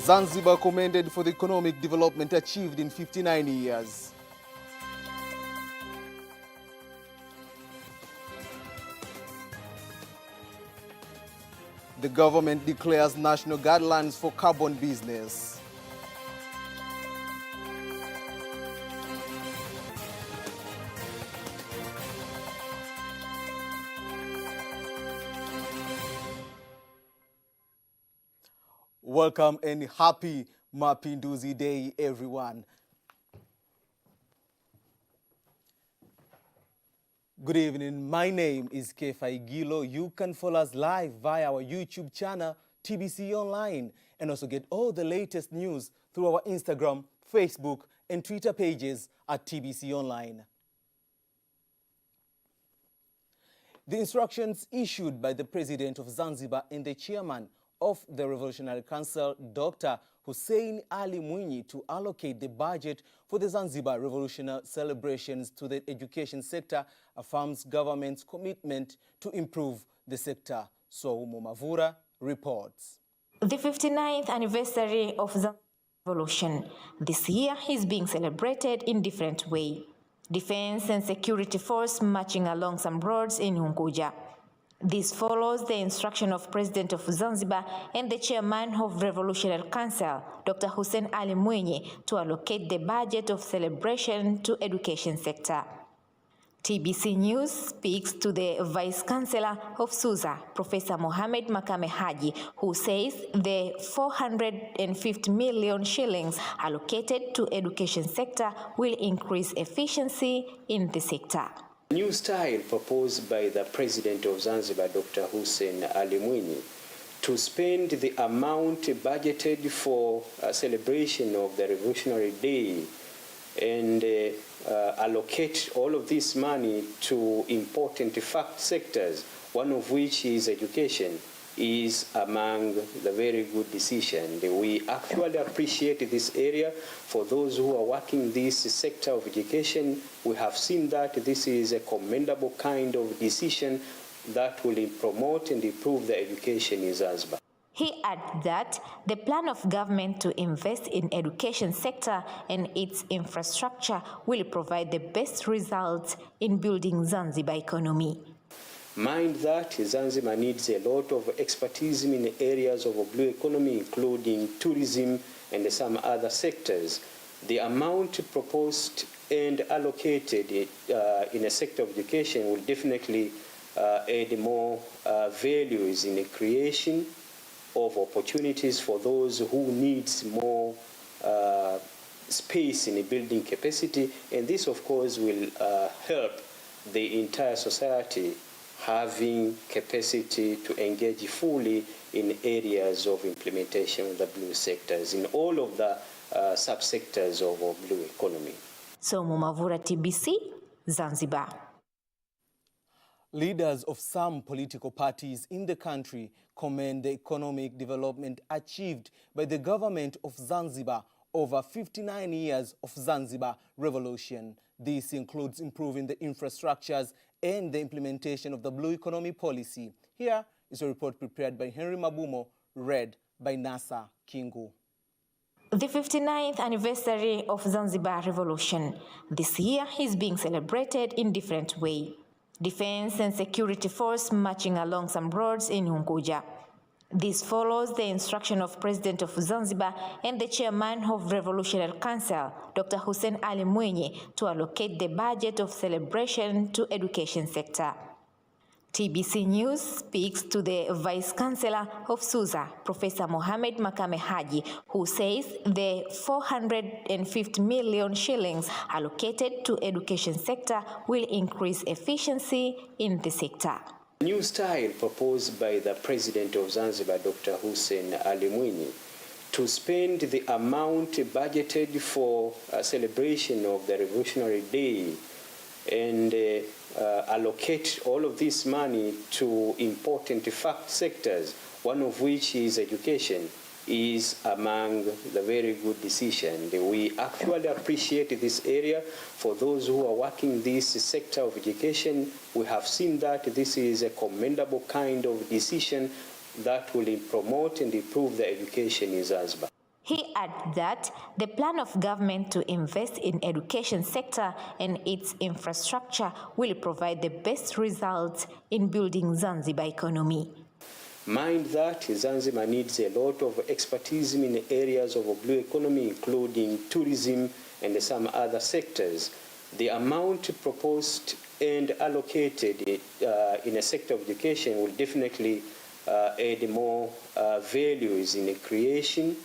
Zanzibar commended for the economic development achieved in 59 years. The government declares national guidelines for carbon business. Welcome and happy Mapinduzi Day, everyone. Good evening. My name is Kefai Gilo. You can follow us live via our YouTube channel, TBConline, and also get all the latest news through our Instagram, Facebook, and Twitter pages at TBConline. The instructions issued by the President of Zanzibar and the Chairman of the Revolutionary Council, Dr. Hussein Ali Mwinyi, to allocate the budget for the Zanzibar Revolutionary celebrations to the education sector affirms government's commitment to improve the sector. So Mumavura reports. The 59th anniversary of the Revolution this year is being celebrated in different ways. Defense and security force marching along some roads in Unguja. This follows the instruction of President of Zanzibar and the Chairman of Revolutionary Council, Dr. Hussein Ali Mwinyi, to allocate the budget of celebration to education sector. TBC News speaks to the Vice Chancellor of SUZA, Professor Mohamed Makame Haji, who says the 450 million shillings allocated to education sector will increase efficiency in the sector. New style proposed by the President of Zanzibar, Dr. Hussein Ali Mwinyi, to spend the amount budgeted for a celebration of the Revolutionary Day and allocate all of this money to important fact sectors, one of which is education, is among the very good decision. We actually appreciate this area. For those who are working this sector of education, we have seen that this is a commendable kind of decision that will promote and improve the education in Zanzibar. He added that the plan of government to invest in education sector and its infrastructure will provide the best results in building Zanzibar economy. Mind that Zanzibar needs a lot of expertise in areas of blue economy, including tourism and some other sectors. The amount proposed and allocated in a sector of education will definitely add more values in the creation of opportunities for those who needs more space in building capacity, and this of course will help the entire society having capacity to engage fully in areas of implementation of the blue sectors in all of the subsectors of our blue economy. So Mumavura, TBC, Zanzibar. Leaders of some political parties in the country commend the economic development achieved by the government of Zanzibar over 59 years of Zanzibar Revolution. This includes improving the infrastructures and the implementation of the Blue Economy Policy. Here is a report prepared by Henry Mabumo, read by Nasa Kingu. The 59th anniversary of Zanzibar Revolution this year is being celebrated in different ways. Defense and security force marching along some roads in Unguja. This follows the instruction of President of Zanzibar and the Chairman of Revolutionary Council, Dr. Hussein Ali Mwinyi, to allocate the budget of celebration to education sector. TBC News speaks to the Vice Chancellor of SUZA, Professor Mohamed Makame Haji, who says the 450 million shillings allocated to education sector will increase efficiency in the sector. New style proposed by the President of Zanzibar, Dr. Hussein Ali Mwinyi, to spend the amount budgeted for a celebration of the Revolutionary Day and allocate all of this money to important fact sectors, one of which is education, is among the very good decision. We actually appreciate this area. For those who are working this sector of education, we have seen that this is a commendable kind of decision that will promote and improve the education in Zanzibar. He added that the plan of government to invest in education sector and its infrastructure will provide the best results in building Zanzibar economy. Mind that Zanzibar needs a lot of expertise in areas of blue economy, including tourism and some other sectors. The amount proposed and allocated in a sector of education will definitely add more values in the creation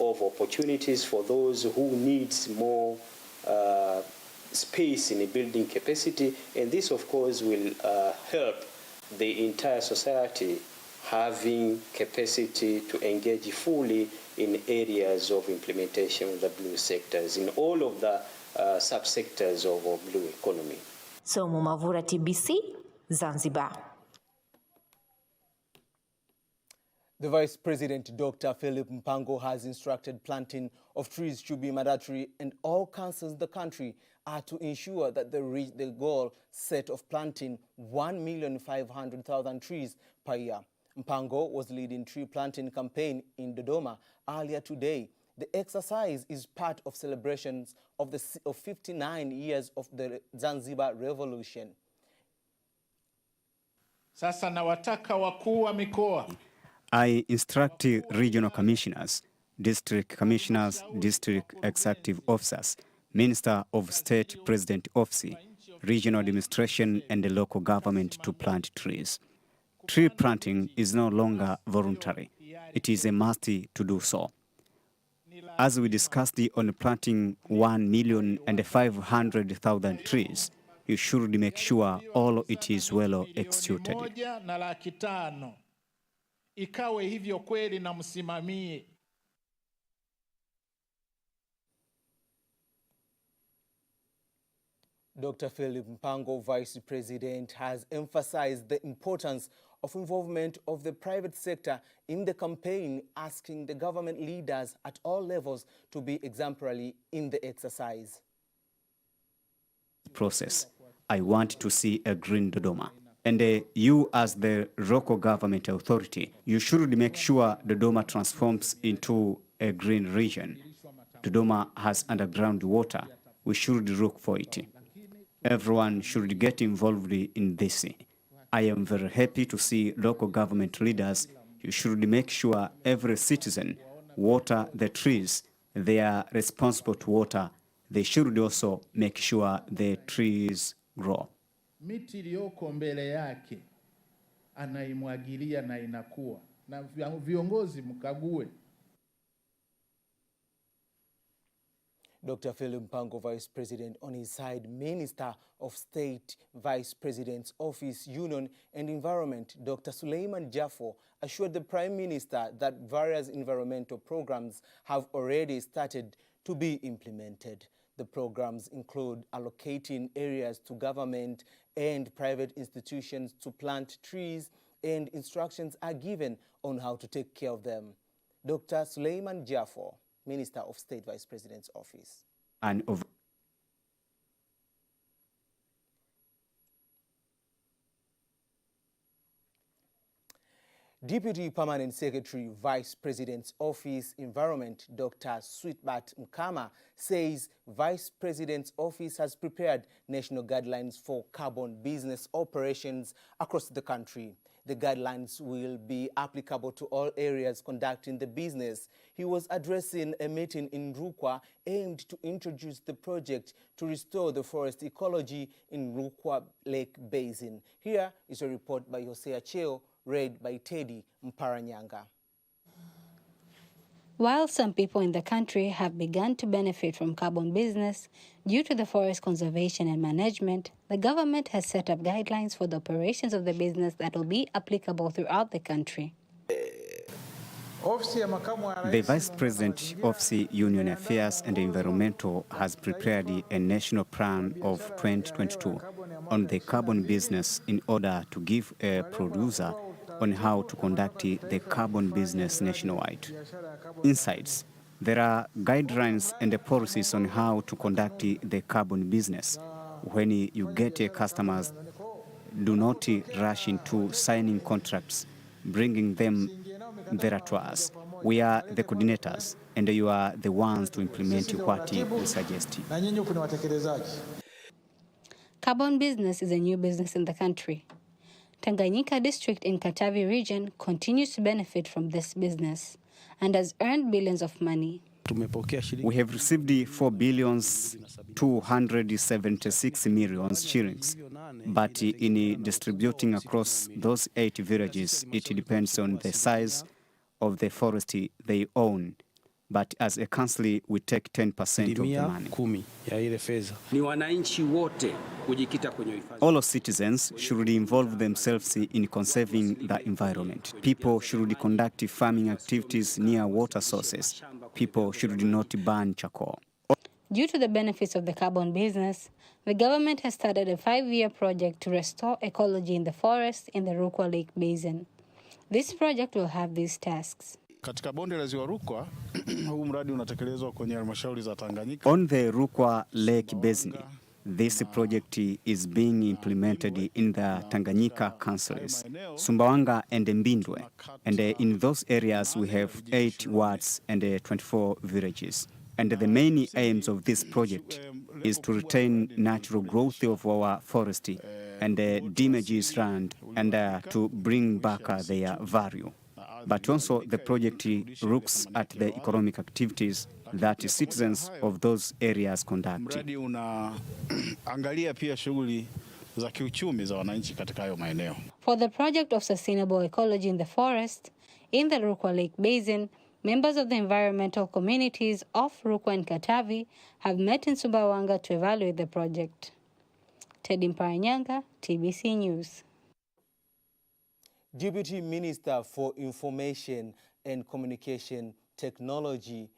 of opportunities for those who needs more space in the building capacity, and this of course will help the entire society having capacity to engage fully in areas of implementation of the blue sectors in all of the subsectors of our blue economy. So Mumavura, TBC, Zanzibar. The Vice President, Dr. Philip Mpango, has instructed planting of trees should be mandatory, and all councils in the country are to ensure that they reach the goal set of planting 1,500,000 trees per year. Mpango was leading tree planting campaign in Dodoma earlier today. The exercise is part of celebrations of 59 years of the Zanzibar Revolution. Sasa nawataka wakuu wa mikoa. I instruct regional commissioners, district commissioners, district executive officers, Minister of State President Office, regional administration and the local government to plant trees. Tree planting is no longer voluntary. It is a must to do so. As we discussed on planting 1,500,000 trees, you should make sure all it is well executed. Ikawe hivyo kweli na msimamie. Dr. Philip Mpango, Vice President, has emphasized the importance of involvement of the private sector in the campaign, asking the government leaders at all levels to be exemplary in the exercise. Process. I want to see a green Dodoma. And you, as the local government authority, you should make sure Dodoma transforms into a green region. Dodoma has underground water. We should look for it. Everyone should get involved in this. I am very happy to see local government leaders. You should make sure every citizen water the trees. They are responsible to water. They should also make sure the trees grow. Miti iliyoko mbele yake anaimwagilia na inakuwa, na viongozi mkague. Dr. Philip Mpango, Vice President, on his side, Minister of State, Vice President's Office, Union and Environment, Dr. Suleiman Jaffo, assured the Prime Minister that various environmental programs have already started to be implemented. The programs include allocating areas to government and private institutions to plant trees, and instructions are given on how to take care of them. Dr. Suleiman Jaffo, Minister of State, Vice President's Office. And of Deputy Permanent Secretary, Vice President's Office, Environment, Dr. Sweetbat Mkama, says Vice President's Office has prepared national guidelines for carbon business operations across the country. The guidelines will be applicable to all areas conducting the business. He was addressing a meeting in Rukwa aimed to introduce the project to restore the forest ecology in Rukwa Lake Basin. Here is a report by Hosea Cheo, read by Teddy Mparanyanga. While some people in the country have begun to benefit from carbon business due to the forest conservation and management, the government has set up guidelines for the operations of the business that will be applicable throughout the country. The Vice President of Union Affairs and Environmental has prepared a national plan of 2022 on the carbon business in order to give a producer on how to conduct the carbon business nationwide. Insights. There are guidelines and policies on how to conduct the carbon business. When you get customers, do not rush into signing contracts, bringing them there to us. We are the coordinators, and you are the ones to implement what we suggest. Carbon business is a new business in the country. Tanganyika district in Katavi region continues to benefit from this business and has earned billions of money. We have received 4,276 million shillings, but in distributing across those 8 villages, it depends on the size of the forest they own. But as a council, we take 10% of the money. All citizens should involve themselves in conserving the environment. People should conduct farming activities near water sources. People should not burn charcoal. Due to the benefits of the carbon business, the government has started a 5-year project to restore ecology in the forest in the Rukwa Lake Basin. This project will have these tasks. Katika bonde la Ziwa Rukwa, huu mradi unatekelezwa kwenye halmashauri za Tanganyika. On the Rukwa Lake Basin, this project is being implemented in the Tanganyika councils, Sumbawanga and Mbindwe, and in those areas we have 8 wards and 24 villages. And the main aims of this project is to retain natural growth of our forest and damaged land and to bring back their value. But also the project looks at the economic activities that citizens of those areas conduct. Mradi unaangalia pia shughuli za kiuchumi za wananchi katika hayo maeneo. For the project of sustainable ecology in the forest in the Rukwa Lake Basin, members of the environmental communities of Rukwa and Katavi have met in Sumbawanga to evaluate the project. Teddy Mparanyanga, TBC News. Deputy Minister for Information and Communication Technology,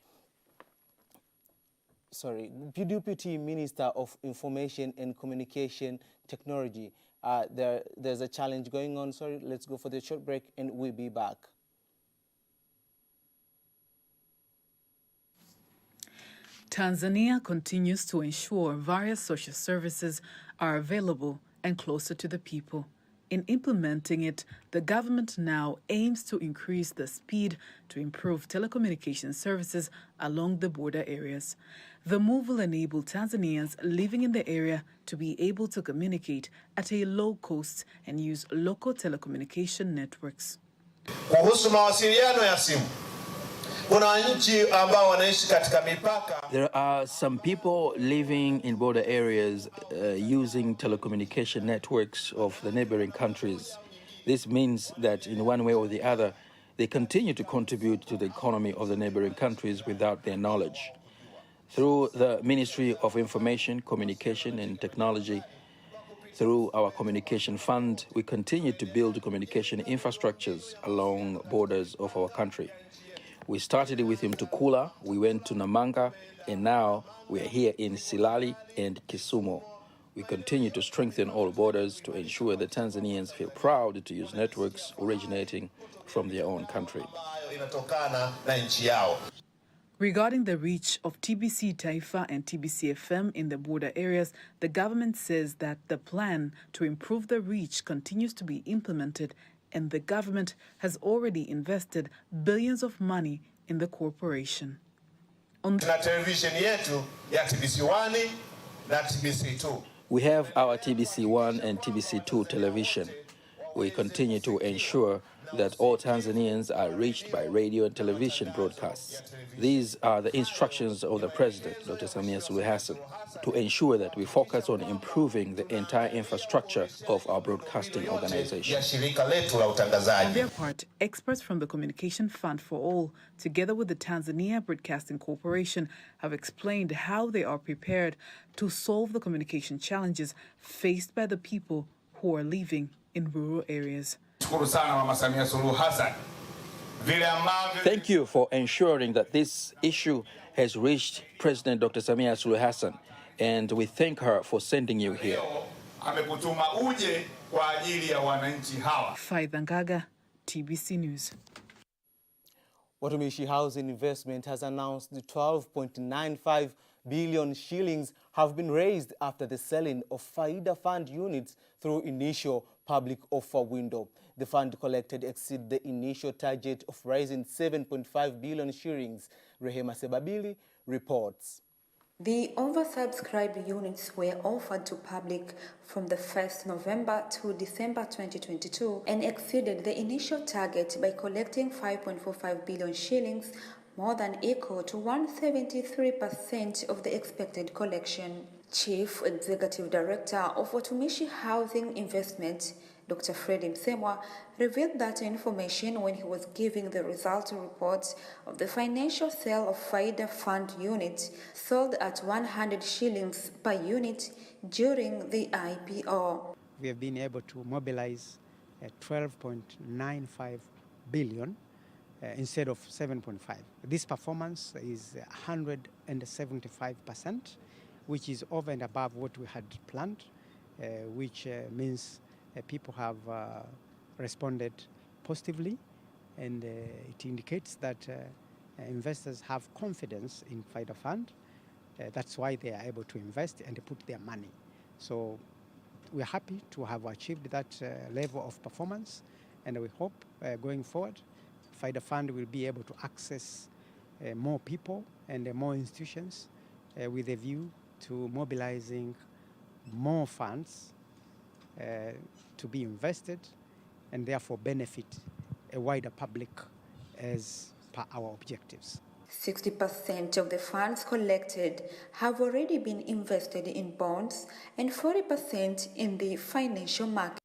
Deputy Minister of Information and Communication Technology. There's a challenge going on. Sorry, let's go for the short break and we'll be back. Tanzania continues to ensure various social services are available and closer to the people. In implementing it, the government now aims to increase the speed to improve telecommunication services along the border areas. The move will enable Tanzanians living in the area to be able to communicate at a low cost and use local telecommunication networks. Kuhusu mawasiliano ya simu, kuna nchi ambao wanaishi katika mipaka. There are some people living in border areas using telecommunication networks of the neighboring countries. This means that in one way or the other, they continue to contribute to the economy of the neighboring countries without their knowledge. Through the Ministry of Information, Communication and Technology, through our communication fund, we continue to build communication infrastructures along borders of our country. We started with Mtukula, we went to Namanga, and now we are here in Silali and Kisumu. We continue to strengthen all borders to ensure that Tanzanians feel proud to use networks originating from their own country. Regarding the reach of TBC Taifa and TBC FM in the border areas, the government says that the plan to improve the reach continues to be implemented, and the government has already invested billions of money in the corporation. We have our TBC1 and TBC2 television. We continue to ensure that all Tanzanians are reached by radio and television broadcasts. These are the instructions of the President, Dr. Samia Suluhu Hassan, to ensure that we focus on improving the entire infrastructure of our broadcasting organization. On their part, experts from the Communication Fund for All, together with the Tanzania Broadcasting Corporation, have explained how they are prepared to solve the communication challenges faced by the people who are living in rural areas. Thank you for ensuring that this issue has reached President Dr. Samia Suluhu Hassan, and we thank her for sending you here. Faida Ngaga, TBC News. Watumishi Housing Investment has announced the $12.95 billion shillings have been raised after the selling of Faida Fund units through initial public offer window. The fund collected exceeded the initial target of raising 7.5 billion shillings. Rehema Sebabili reports. The oversubscribed units were offered to public from the 1st November to December 2022 and exceeded the initial target by collecting 5.45 billion shillings, more than equal to 173% of the expected collection. Chief Executive Director of Watumishi Housing Investment, Dr. Fred Msemwa, revealed that information when he was giving the result report of the financial sale of Faida Fund units sold at 100 shillings per unit during the IPO. We have been able to mobilize 12.95 billion instead of 7.5. This performance is 175%, which is over and above what we had planned, which means people have responded positively, and it indicates that investors have confidence in Faida Fund. That's why they are able to invest and put their money. So we're happy to have achieved that level of performance, and we hope going forward Faida Fund will be able to access more people and more institutions with a view to mobilizing more funds to be invested and therefore benefit a wider public as per our objectives. 60% of the funds collected have already been invested in bonds and 40% in the financial market.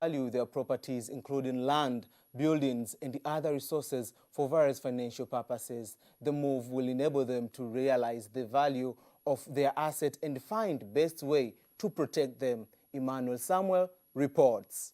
Value their properties, including land, buildings, and the other resources for various financial purposes. The move will enable them to realize the value of their asset and find best way to protect them. Emmanuel Samuel reports.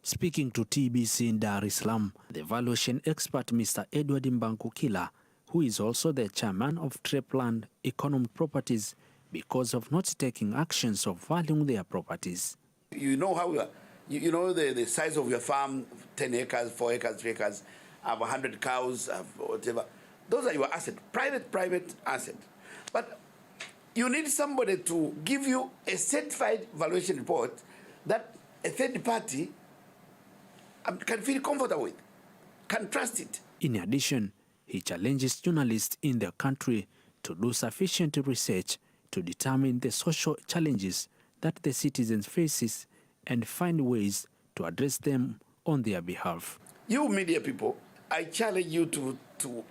Speaking to TBC in Dar es Salaam, the valuation expert Mr. Edward Mbankukila, who is also the chairman of Trepland Economic Properties, because of not taking actions of valuing their properties. You know how you know the size of your farm, 10 acres, 4 acres, 3 acres, have 100 cows, have whatever. Those are your assets, private asset. But you need somebody to give you a certified valuation report that a third party can feel comfortable with, can trust it. In addition, he challenges journalists in the country to do sufficient research to determine the social challenges that the citizens faces and find ways to address them on their behalf. You media people, I challenge you to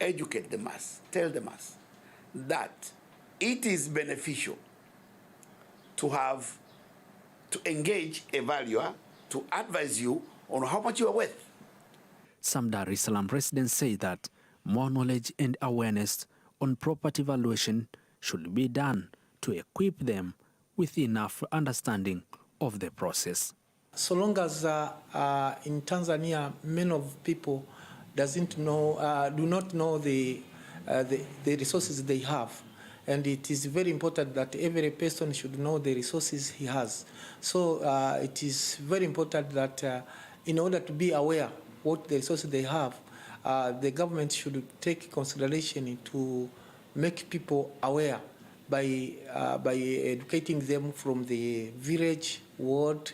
educate the mass, tell the mass that it is beneficial to engage a valuer to advise you on how much you are worth. Some Dar es Salaam residents say that more knowledge and awareness on property valuation should be done to equip them with enough understanding of the process. So long as in Tanzania, many of people do not know the resources they have. And it is very important that every person should know the resources he has. So it is very important that in order to be aware what the resources they have, the government should take consideration to make people aware by educating them from the village, ward,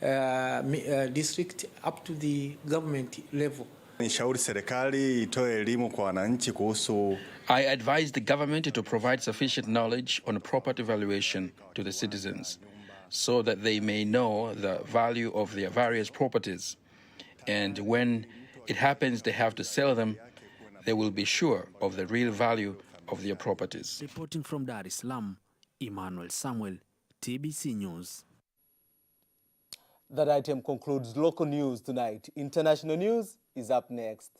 district up to the government level. Nishauri serikali itoe elimu kwa wananchi kuhusu. I advise the government to provide sufficient knowledge on property valuation to the citizens so that they may know the value of their various properties. And when it happens they have to sell them, they will be sure of the real value of their properties. Reporting from Dar es Salaam, Emmanuel Samuel, TBC News. That item concludes local news tonight. International news is up next.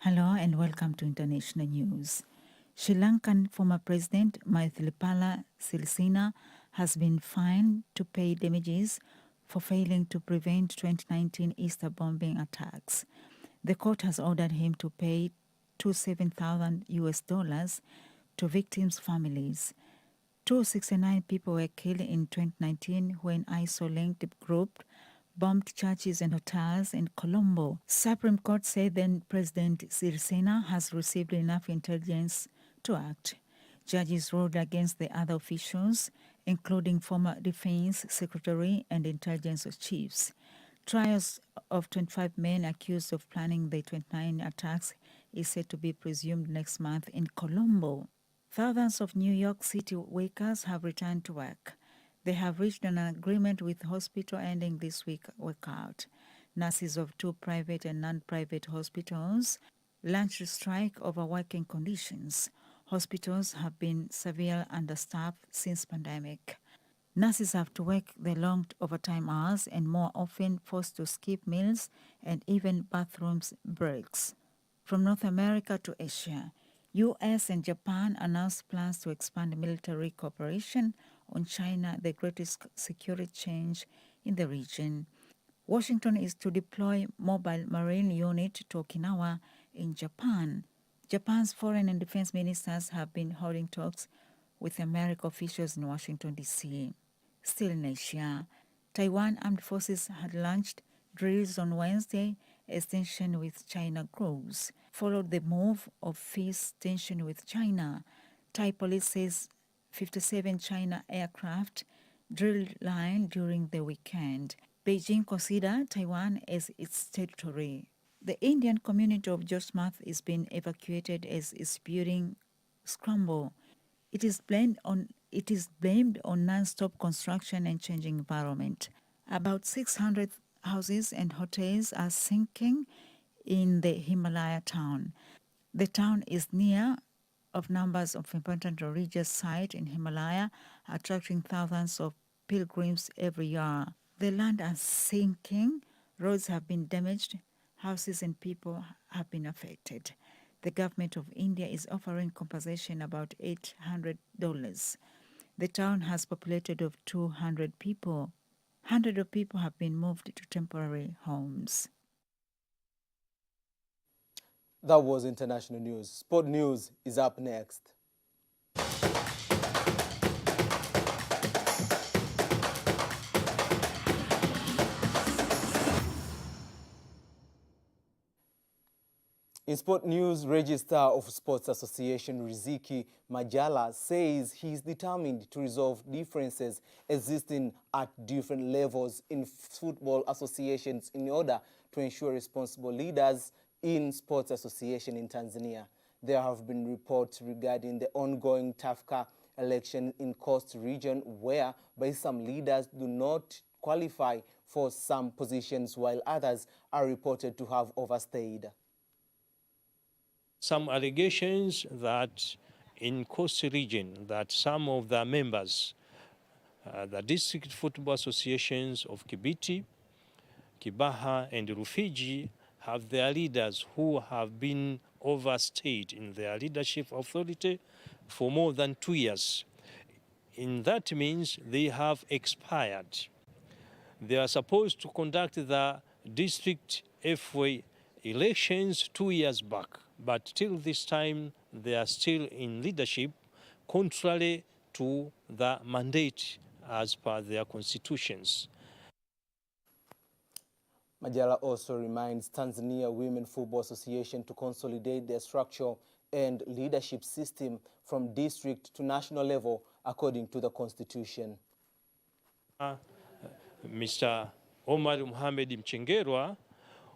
Hello and welcome to International News. Sri Lankan former President Maithripala Sirisena has been fined to pay damages for failing to prevent 2019 Easter bombing attacks. The court has ordered him to pay $27,000 to to victims' families. 269 people were killed in 2019 when ISIL-linked group bombed churches and hotels in Colombo. Supreme Court said then President Sirisena has received enough intelligence to act. Judges ruled against the other officials, including former Defense Secretary and intelligence chiefs. Trials of 25 men accused of planning the 29 attacks is set to be presumed next month in Colombo. Thousands of New York City workers have returned to work. They have reached an agreement with hospital ending this week workout. Nurses of 2 private and non-private hospitals launched a strike over working conditions. Hospitals have been severely understaffed since pandemic. Nurses have to work the long overtime hours and more often forced to skip meals and even bathrooms breaks. From North America to Asia, U.S. and Japan announced plans to expand military cooperation on China, the greatest security change in the region. Washington is to deploy mobile marine unit to Okinawa in Japan. Japan's foreign and defense ministers have been holding talks with American officials in Washington, D.C. Still in Asia, Taiwan Armed Forces had launched drills on Wednesday as tension with China grows. Followed the move of fierce tension with China. Thai police says 57 China aircraft drilled line during the weekend. Beijing considers Taiwan as its territory. The Indian community of Josmath is being evacuated as its building scramble. It is blamed on non-stop construction and changing environment. About 600 houses and hotels are sinking in the Himalaya town. The town is near of numbers of important religious sites in Himalaya, attracting thousands of pilgrims every year. The land is sinking, roads have been damaged, houses and people have been affected. The government of India is offering compensation about $800. The town has populated of 200 people. Hundreds of people have been moved to temporary homes. That was international news. Sport news is up next. In sport news, Registrar of Sports Association Riziki Majala says he is determined to resolve differences existing at different levels in football associations in order to ensure responsible leaders in sports association in Tanzania. There have been reports regarding the ongoing Tafka election in Coast region whereby some leaders do not qualify for some positions while others are reported to have overstayed. Some allegations that in Coast region that some of the members, the district football associations of Kibiti, Kibaha and Rufiji have their leaders who have been overstayed in their leadership authority for more than 2 years. And that means they have expired. They are supposed to conduct the district FA elections 2 years back, but till this time they are still in leadership contrary to the mandate as per their constitutions. Majala also reminds Tanzania Women Football Association to consolidate their structure and leadership system from district to national level according to the constitution. Mr. Omar Mohamed Mchengerwa,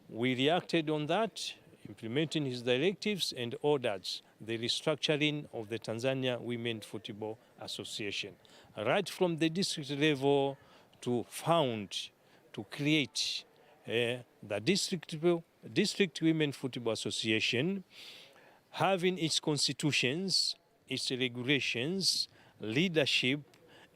we reacted on that, implementing his directives and orders the restructuring of the Tanzania Women Football Association, right from the district level to create the District Women Football Association, having its constitutions, its regulations, leadership,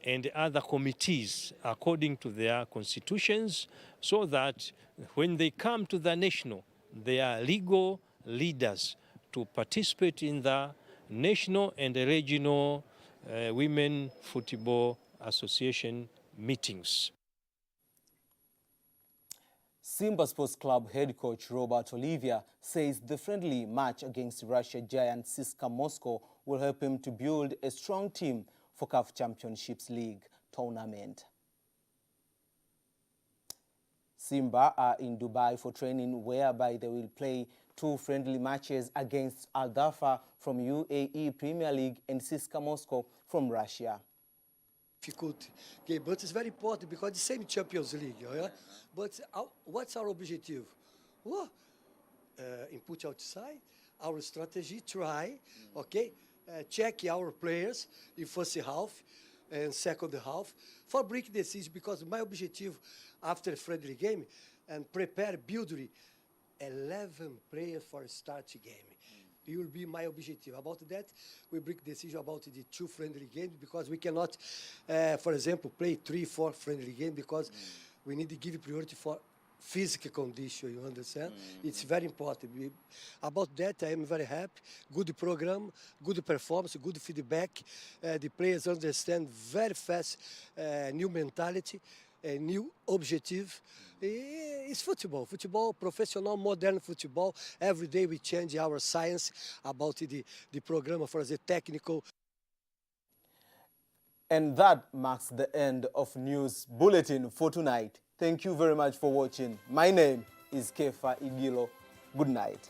and other committees according to their constitutions, so that when they come to the national, they are legal leaders to participate in the national and regional Women Football Association meetings. Simba Sports Club head coach Robert Olivia says the friendly match against Russia giant CSKA Moscow will help him to build a strong team for CAF Championships League tournament. Simba are in Dubai for training, whereby they will play 2 friendly matches against Al Dafa from UAE Premier League and CSKA Moscow from Russia. Difficult game, but it's very important because the same Champions League. Yeah? But what's our objective? Well, input outside, our strategy, try, okay, check our players in first half and second half for break decision, because my objective after a friendly game and prepare, build 11 players for a start game. It will be my objective. About that, we break decision about the 2 friendly games, because we cannot, for example, play 3-4 friendly games, because we need to give priority for physical condition, you understand? It's very important. About that, I am very happy. Good program, good performance, good feedback. The players understand very fast new mentality, a new objective. It's football, professional, modern football. Every day we change our science about the program for the technical. And that marks the end of News Bulletin for tonight. Thank you very much for watching. My name is Kefa Igilo. Good night.